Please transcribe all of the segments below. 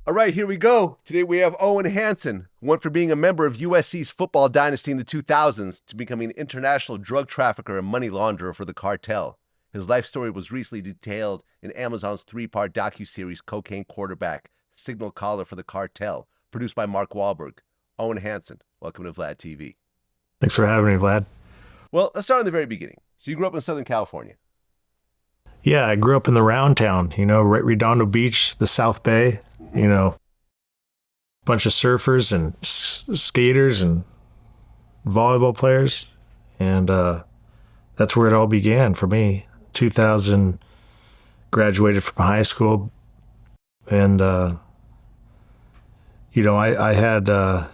All right, here we go. Today we have Owen Hanson, who went from being a member of USC's football dynasty in the 2000s to becoming an international drug trafficker and money launderer for the cartel. His life story was recently detailed in Amazon's 3-part docuseries Cocaine Quarterback, Signal Caller for the Cartel, produced by Mark Wahlberg. Owen Hanson, welcome to Vlad TV. Thanks for having me, Vlad. Well, let's start in the very beginning. So you grew up in Southern California. Yeah, I grew up in the Round Town, Redondo Beach, the South Bay, bunch of surfers and skaters and volleyball players. And that's where it all began for me. 2000, graduated from high school. And, I had an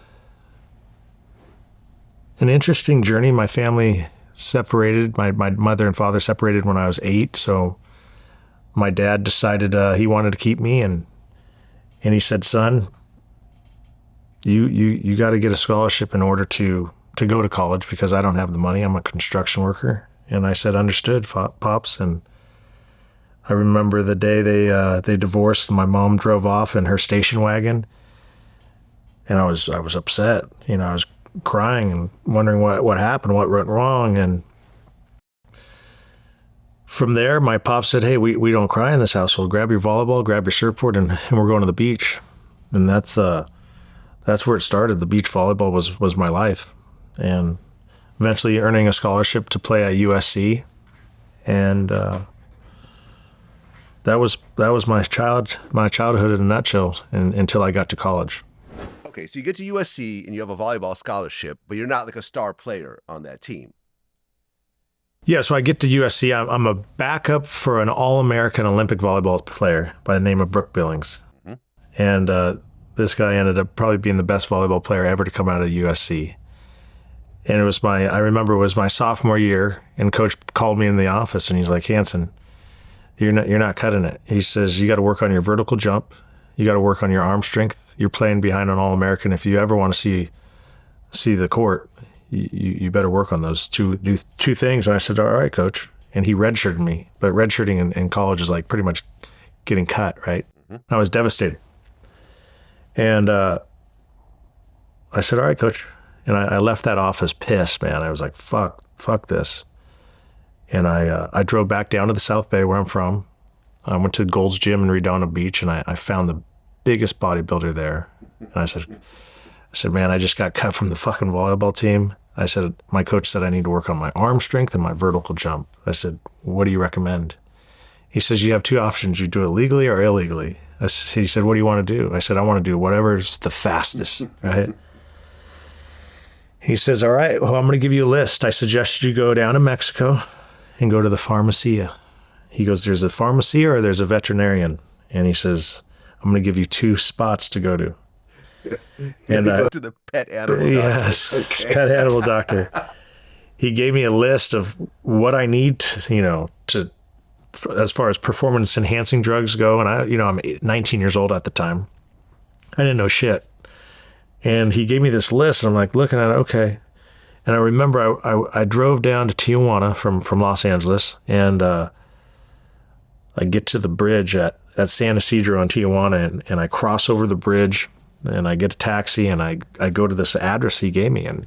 interesting journey. My family separated. My mother and father separated when I was 8. So my dad decided he wanted to keep me, and he said, "Son, you got to get a scholarship in order to go to college because I don't have the money. I'm a construction worker." And I said, "Understood, Pops." And I remember the day they divorced. My mom drove off in her station wagon, and I was upset. I was crying and wondering what happened, what went wrong. And from there, my pop said, "Hey, we don't cry in this household. Grab your volleyball, grab your surfboard, and we're going to the beach." And that's where it started. The beach volleyball was my life. And eventually earning a scholarship to play at USC. And that was my childhood in a nutshell until I got to college. Okay, so you get to USC and you have a volleyball scholarship, but you're not like a star player on that team. Yeah, so I get to USC. I'm a backup for an All-American Olympic volleyball player by the name of Brooke Billings. Mm-hmm. And this guy ended up probably being the best volleyball player ever to come out of USC. And I remember it was my sophomore year, and coach called me in the office and he's like, "Hanson, you're not cutting it." He says, "You got to work on your vertical jump. You got to work on your arm strength. You're playing behind an All-American. If you ever want to see the court, you better work on those two things." And I said, "All right, coach." And he redshirted me. But redshirting in college is like pretty much getting cut, right? Mm-hmm. I was devastated. And I said, "All right, coach." And I left that office pissed, man. I was like, fuck this. And I drove back down to the South Bay where I'm from. I went to Gold's Gym in Redondo Beach, and I found the biggest bodybuilder there. And I said, "Man, I just got cut from the fucking volleyball team." I said, "My coach said I need to work on my arm strength and my vertical jump." I said, "What do you recommend?" He says, "You have two options. You do it legally or illegally." He said, "What do you want to do?" I said, "I want to do whatever's the fastest," right? He says, "All right, well, I'm going to give you a list. I suggest you go down to Mexico and go to the pharmacia." He goes, "There's a pharmacia or there's a veterinarian." And he says, "I'm going to give you 2 spots to go to." And go to the pet animal doctor. Yes, okay. Pet animal doctor. He gave me a list of what I need to as far as performance enhancing drugs go. And I'm 19 years old at the time. I didn't know shit. And he gave me this list, and I'm like looking at it, okay. And I remember I drove down to Tijuana from Los Angeles, and I get to the bridge at San Isidro in Tijuana, and I cross over the bridge, and I get a taxi, and I go to this address he gave me, and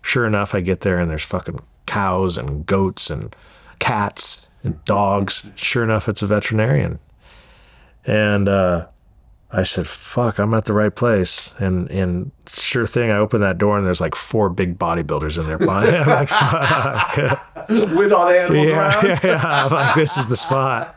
sure enough, I get there, and there's fucking cows and goats and cats and dogs. Sure enough, it's a veterinarian. And I said, "Fuck, I'm at the right place." And sure thing, I opened that door and there's like 4 big bodybuilders in there. I'm like, fuck. With all the animals around? Yeah. I'm like, this is the spot.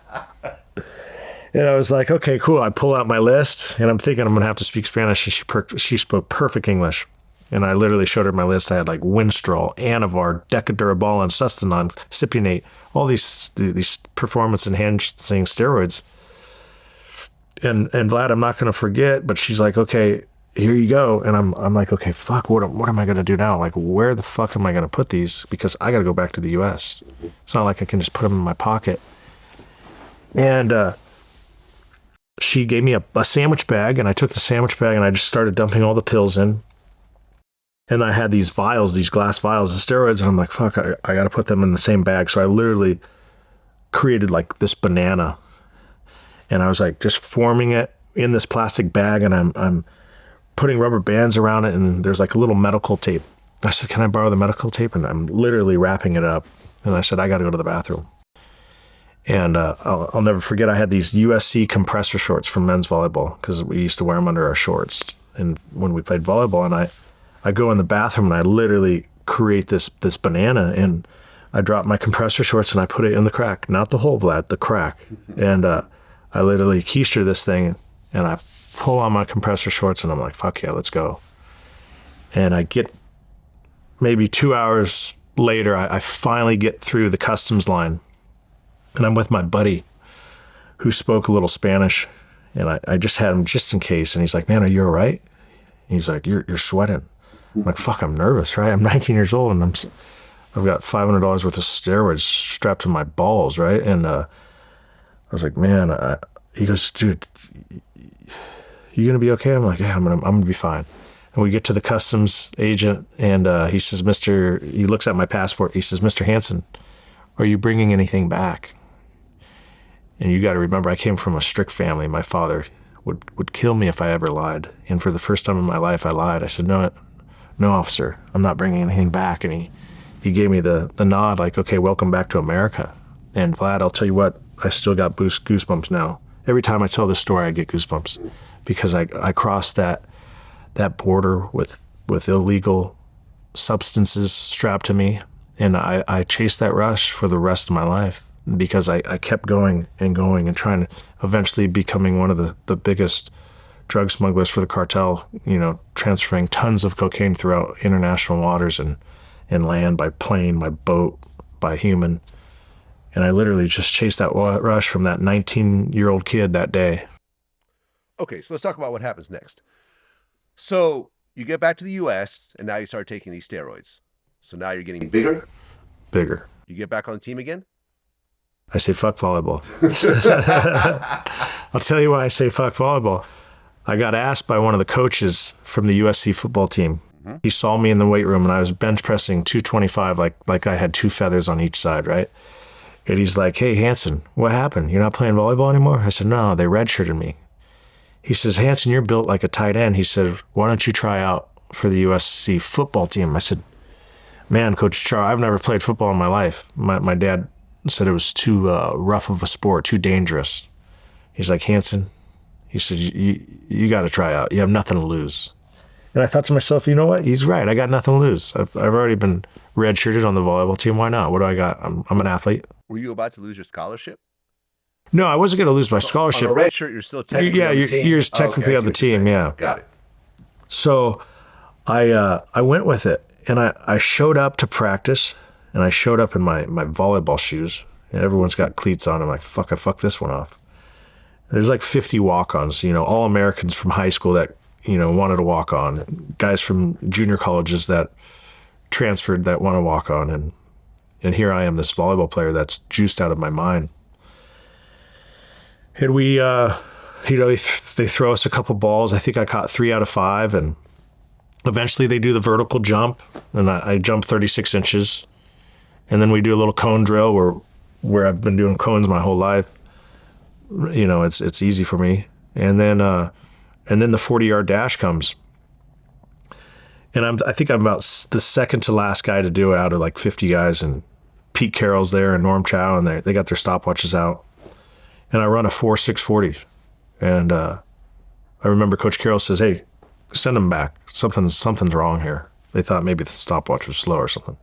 And I was like, okay, cool. I pull out my list and I'm thinking I'm going to have to speak Spanish. And she spoke perfect English. And I literally showed her my list. I had like Winstrol, Anavar, Decadurabol, and Sustanon, Cypionate, all these performance enhancing steroids. And Vlad, I'm not going to forget, but she's like, "Okay, here you go." And I'm like, "Okay, fuck, what am I going to do now? Like, where the fuck am I going to put these? Because I got to go back to the U.S. It's not like I can just put them in my pocket." And she gave me a sandwich bag, and I took the sandwich bag and I just started dumping all the pills in. And I had these vials, these glass vials of steroids, and I'm like, fuck, I got to put them in the same bag. So I literally created like this banana. And I was like just forming it in this plastic bag, and I'm putting rubber bands around it, and there's like a little medical tape. I said, can I borrow the medical tape? And I'm literally wrapping it up. And I said, I got to go to the bathroom. And I'll never forget, I had these USC compressor shorts from men's volleyball because we used to wear them under our shorts. And when we played volleyball, and I go in the bathroom and I literally create this banana, and I drop my compressor shorts and I put it in the crack. Not the hole, Vlad, the crack. And I literally keister this thing, and I pull on my compressor shorts, and I'm like, fuck yeah, let's go. And I get maybe 2 hours later, I finally get through the customs line, and I'm with my buddy who spoke a little Spanish, and I just had him just in case. And he's like, man, are you all right? He's like, you're sweating. I'm like, fuck, I'm nervous, right? I'm 19 years old, and I've got $500 worth of steroids strapped to my balls, right? And I was like, man, he goes, dude, you gonna be okay? I'm like, yeah, I'm gonna be fine. And we get to the customs agent, and he says, he looks at my passport. He says, Mr. Hanson, are you bringing anything back? And you got to remember, I came from a strict family. My father would kill me if I ever lied. And for the first time in my life, I lied. I said, no, officer, I'm not bringing anything back. And he gave me the nod, like, okay, welcome back to America. And Vlad, I'll tell you what, I still got goosebumps now. Every time I tell this story, I get goosebumps because I crossed that border with illegal substances strapped to me. And I chased that rush for the rest of my life because I kept going and trying to eventually becoming one of the biggest drug smugglers for the cartel, transferring tons of cocaine throughout international waters and land by plane, by boat, by human. And I literally just chased that rush from that 19-year-old kid that day. Okay, so let's talk about what happens next. So you get back to the U.S., and now you start taking these steroids. So now you're getting bigger? Bigger. You get back on the team again? I say fuck volleyball. I'll tell you why I say fuck volleyball. I got asked by one of the coaches from the USC football team. Mm-hmm. He saw me in the weight room, and I was bench pressing 225 like I had two feathers on each side, right? And he's like, hey, Hanson, what happened? You're not playing volleyball anymore? I said, no, they redshirted me. He says, Hanson, you're built like a tight end. He said, why don't you try out for the USC football team? I said, man, Coach Char, I've never played football in my life. My dad said it was too rough of a sport, too dangerous. He's like, Hanson, he said, you got to try out. You have nothing to lose. And I thought to myself, you know what? He's right. I got nothing to lose. I've already been redshirted on the volleyball team. Why not? What do I got? I'm an athlete. Were you about to lose your scholarship? No, I wasn't going to lose my scholarship. On a red shirt, you're still technically on the team. You're technically on the team, yeah. Got it. So I went with it, and I showed up to practice, and I showed up in my volleyball shoes, and everyone's got cleats on. I'm like, fuck, I fucked this one off. There's like 50 walk-ons, all Americans from high school that, wanted to walk on, guys from junior colleges that transferred that want to walk on, and here I am, this volleyball player that's juiced out of my mind. And we, they throw us a couple balls. I think I caught 3 out of 5, and eventually they do the vertical jump, and I jump 36 inches, and then we do a little cone drill where I've been doing cones my whole life. It's easy for me, and then the 40-yard dash comes, and I think I'm about the second to last guy to do it out of like 50 guys, and Pete Carroll's there and Norm Chow, and they got their stopwatches out. And I run a 4.640, and I remember Coach Carroll says, "Hey, send them back. Something's wrong here." They thought maybe the stopwatch was slow or something.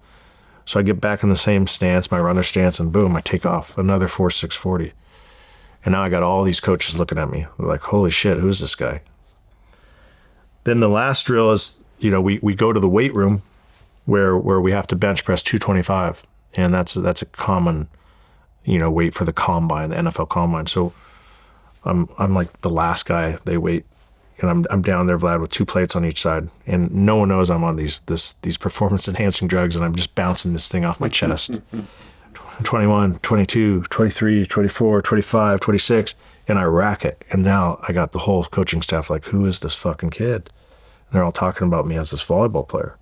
So I get back in the same stance, my runner stance, and boom, I take off another 4.640. And now I got all these coaches looking at me. They're like, "Holy shit, who's this guy?" Then the last drill is, we go to the weight room where we have to bench press 225, and that's a common wait for the combine, the NFL combine. So I'm like the last guy they wait, and I'm down there, Vlad, with 2 plates on each side, and no one knows I'm on these performance enhancing drugs, and I'm just bouncing this thing off my chest. 21, 22, 23, 24, 25, 26, and I rack it. And now I got the whole coaching staff like, who is this fucking kid? And they're all talking about me as this volleyball player.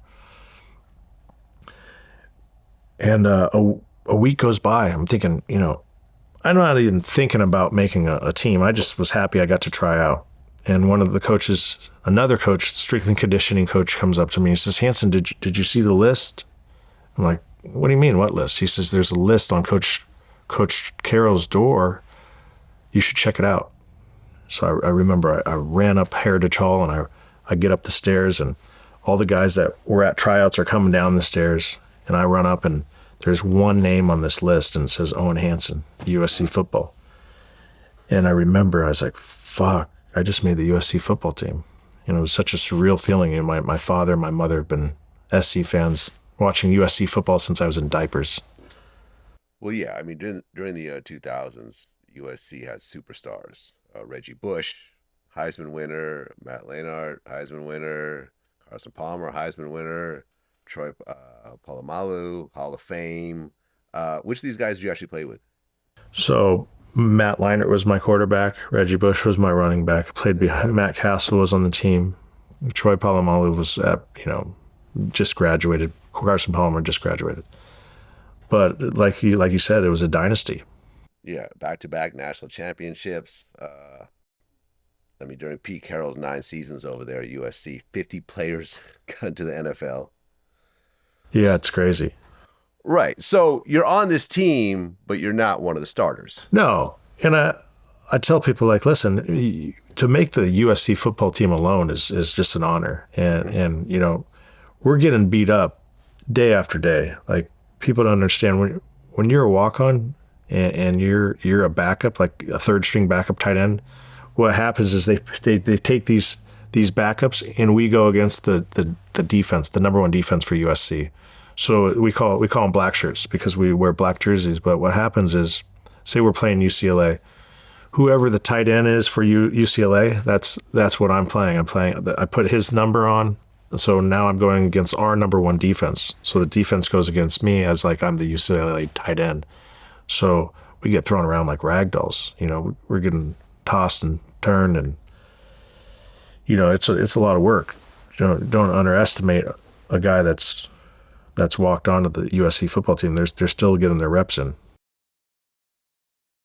And a week goes by. I'm thinking, I'm not even thinking about making a team. I just was happy I got to try out. and one of the coaches, another coach, strength and conditioning coach, comes up to me. He says, Hanson, did you see the list? I'm like, what do you mean, what list? He says, there's a list on Coach Carroll's door. You should check it out. So I remember I ran up Heritage Hall, and I get up the stairs, and all the guys that were at tryouts are coming down the stairs, and I run up, and there's one name on this list, and it says Owen Hanson, USC football. And I remember I was like, fuck, I just made the USC football team. It was such a surreal feeling. My father and my mother have been SC fans watching USC football since I was in diapers. Well, yeah, I mean, during the 2000s, USC had superstars. Reggie Bush, Heisman winner. Matt Leinart, Heisman winner. Carson Palmer, Heisman winner. Troy Polamalu, Hall of Fame. Which of these guys did you actually play with? So Matt Leinart was my quarterback. Reggie Bush was my running back. I played behind. Matt Castle was on the team. Troy Polamalu was just graduated. Carson Palmer just graduated. But like you said, it was a dynasty. Yeah, back-to-back national championships. During Pete Carroll's 9 seasons over there at USC, 50 players got into the NFL. Yeah, it's crazy. Right. So you're on this team, but you're not one of the starters. No. And I tell people, like, listen, to make the USC football team alone is just an honor. And we're getting beat up day after day. Like, people don't understand when you're a walk-on and you're a backup, like a third-string backup tight end, what happens is they take these backups, and we go against the defense, the number one defense for USC. So we call them black shirts because we wear black jerseys. But what happens is, say we're playing UCLA, whoever the tight end is for UCLA, that's what I'm playing. I put his number on. So now I'm going against our number one defense. So the defense goes against me as like I'm the UCLA tight end. So we get thrown around like rag dolls. We're getting tossed and turned, and it's a lot of work. Don't underestimate a guy that's walked onto the USC football team. They're still getting their reps in.